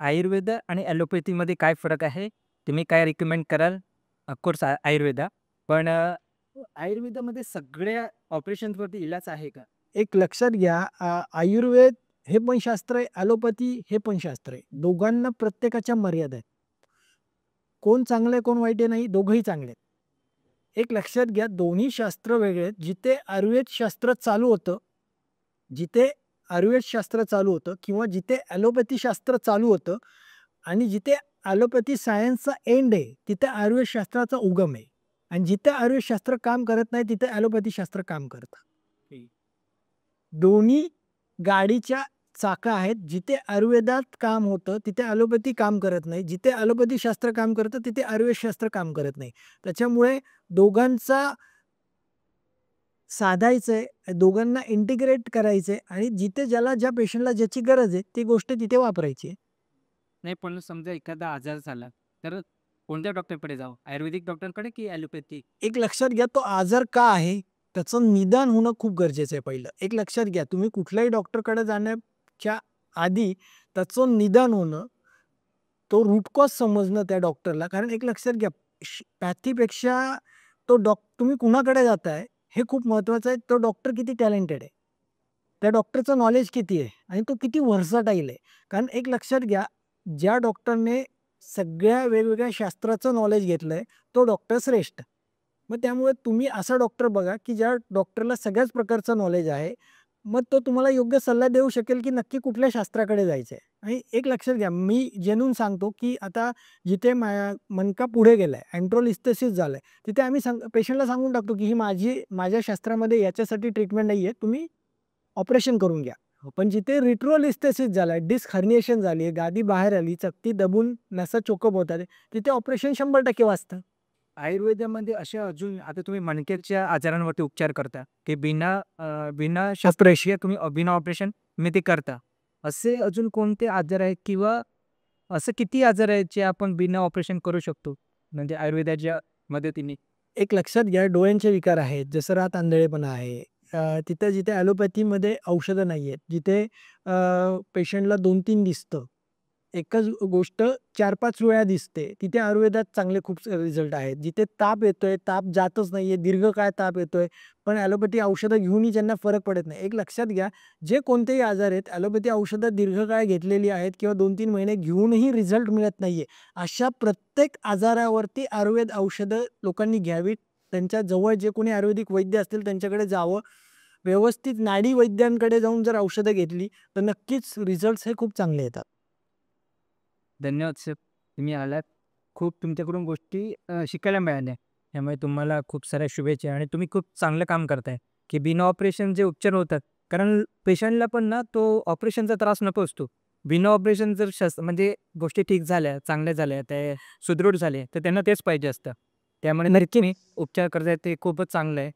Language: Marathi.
आयुर्वेद आणि ॲलोपॅथीमध्ये काय फरक आहे? तुम्ही काय रिकमेंड कराल? ऑफकोर्स आयुर्वेदा. पण आयुर्वेदामध्ये सगळ्या ऑपरेशन्सवरती इलाज आहे का? एक लक्षात घ्या, आयुर्वेद हे पण शास्त्र आहे, ॲलोपॅथी हे पण शास्त्र आहे. दोघांना प्रत्येकाच्या मर्यादा आहेत. कोण चांगलं आहे, कोण वाईट आहे नाही, दोघंही चांगले आहेत. एक लक्षात घ्या, दोन्ही शास्त्र वेगळे आहेत. जिथे आयुर्वेद शास्त्र चालू होतं, जिथे आयुर्वेद शास्त्र चालू होतं किंवा जिथे ॲलोपॅथी शास्त्र चालू होतं आणि जिथे ॲलोपॅथी सायन्सचा एंड आहे, तिथे आयुर्वेद शास्त्राचा उगम आहे. आणि जिथे आयुर्वेद शास्त्र काम करत नाही, तिथे ॲलोपॅथी शास्त्र काम करतं. दोन्ही गाडीच्या चाका आहेत. जिथे आयुर्वेदात काम होतं, तिथे ॲलोपॅथी काम करत नाही. जिथे ॲलोपॅथी शास्त्र काम करतं, तिथे आयुर्वेद शास्त्र काम करत नाही. त्याच्यामुळे दोघांचा साधायचंय, दोघांना इंटिग्रेट करायचंय आणि जिथे ज्याला ज्या पेशंटला ज्याची गरज आहे, ती गोष्ट तिथे वापरायची आहे. नाही, पण समजा एखादा आजार झाला, तर कोणत्या डॉक्टरकडे जावं? आयुर्वेदिक डॉक्टरकडे की ॲलोपॅथी? एक लक्षात घ्या, तो आजार का आहे, त्याचं निदान होणं खूप गरजेचं आहे पहिलं. एक लक्षात घ्या, तुम्ही कुठल्याही डॉक्टरकडे जाण्याच्या आधी त्याचं निदान होणं, तो रूट कॉज समजणं त्या डॉक्टरला. कारण एक लक्षात घ्या, पॅथीपेक्षा तुम्ही कुणाकडे जाताय हे खूप महत्वाचं आहे. तो डॉक्टर किती टॅलेंटेड आहे, त्या डॉक्टरचं नॉलेज किती आहे आणि तो किती व्हर्सटाईल आहे. कारण एक लक्षात घ्या, ज्या डॉक्टरने सगळ्या वेगवेगळ्या शास्त्राचं नॉलेज घेतलंय, तो डॉक्टर श्रेष्ठ. मग त्यामुळे तुम्ही असा डॉक्टर बघा, की ज्या डॉक्टरला सगळ्याच प्रकारचं नॉलेज आहे. मग तो तुम्हाला योग्य सल्ला देऊ शकेल, की नक्की कुठल्या शास्त्राकडे जायचंय. आणि एक लक्षात घ्या, मी जेन्युइन सांगतो, की आता जिथे मणका पुढे गेलाय, अँट्रोलिस्थेसिस झालंय, तिथे आम्ही पेशंटला सांगून टाकतो, की ही माझ्या शास्त्रामध्ये याच्यासाठी ट्रीटमेंट नाहीये, तुम्ही ऑपरेशन करून घ्या. पण जिथे रिट्रोलिस्थेसिस झालाय, डिस्क हर्निएशन झाली, गादी बाहेर आली, चकती दबून नसा चोकअप होतात, तिथे ऑपरेशन 100% वाचतं. आयुर्वेदामध्ये अशा अजून आता तुम्ही मणक्याच्या आजारांवरती उपचार करता, की बिना ऑपरेशन. शस्त्रक्रिया तुम्ही बिना ऑपरेशन तुम्ही ते करता. असे अजून कोणते आजार आहेत किंवा असं किती आजार आहेत जे आपण बिना ऑपरेशन करू शकतो? म्हणजे आयुर्वेदाच्या मदतीने? एक लक्षात घ्या, डोळ्यांचे विकार आहेत, जसं रात आंधळेपणा आहे. तिथं जिथे ॲलोपॅथीमध्ये औषधं नाहीयेत, जिथे पेशंटला 2-3 दिसतं. एकच गोष्ट 4-5 वेळा दिसते, तिथे आयुर्वेदात चांगले खूप रिझल्ट आहेत. जिथे ताप येतोय, ताप जातच नाहीये, दीर्घकाळ ताप येतोय, पण ॲलोपॅथी औषधं घेऊनही ज्यांना फरक पडत नाही. एक लक्षात घ्या, जे कोणतेही आजार आहेत, ॲलोपॅथी औषधं दीर्घकाळ घेतलेली आहेत किंवा 2-3 महिने घेऊनही रिझल्ट मिळत नाहीये. अशा प्रत्येक आजारावरती आयुर्वेद औषधं लोकांनी घ्यावीत. त्यांच्या जवळ जे कोणी आयुर्वेदिक वैद्य असतील त्यांच्याकडे जावं. व्यवस्थित नाडी वैद्यांकडे जाऊन जर औषधं घेतली, तर नक्कीच रिझल्ट्स हे खूप चांगले येतात. धन्यवाद सर. तुम्ही आलात. खूप तुमच्याकडून गोष्टी शिकायला मिळाल्या. त्यामुळे तुम्हाला खूप साऱ्या शुभेच्छा आणि तुम्ही खूप चांगलं काम करताय, की बिना ऑपरेशन जे उपचार होतात. कारण पेशंटला पण ना तो ऑपरेशनचा त्रास नको असतो. बिना ऑपरेशन जर म्हणजे गोष्टी ठीक झाल्या, चांगल्या झाल्या, ते सुदृढ झाले, तर त्यांना तेच पाहिजे असतं. त्यामुळे नक्की नक्कीच. मी उपचार करताय ते खूपच चांगलं आहे.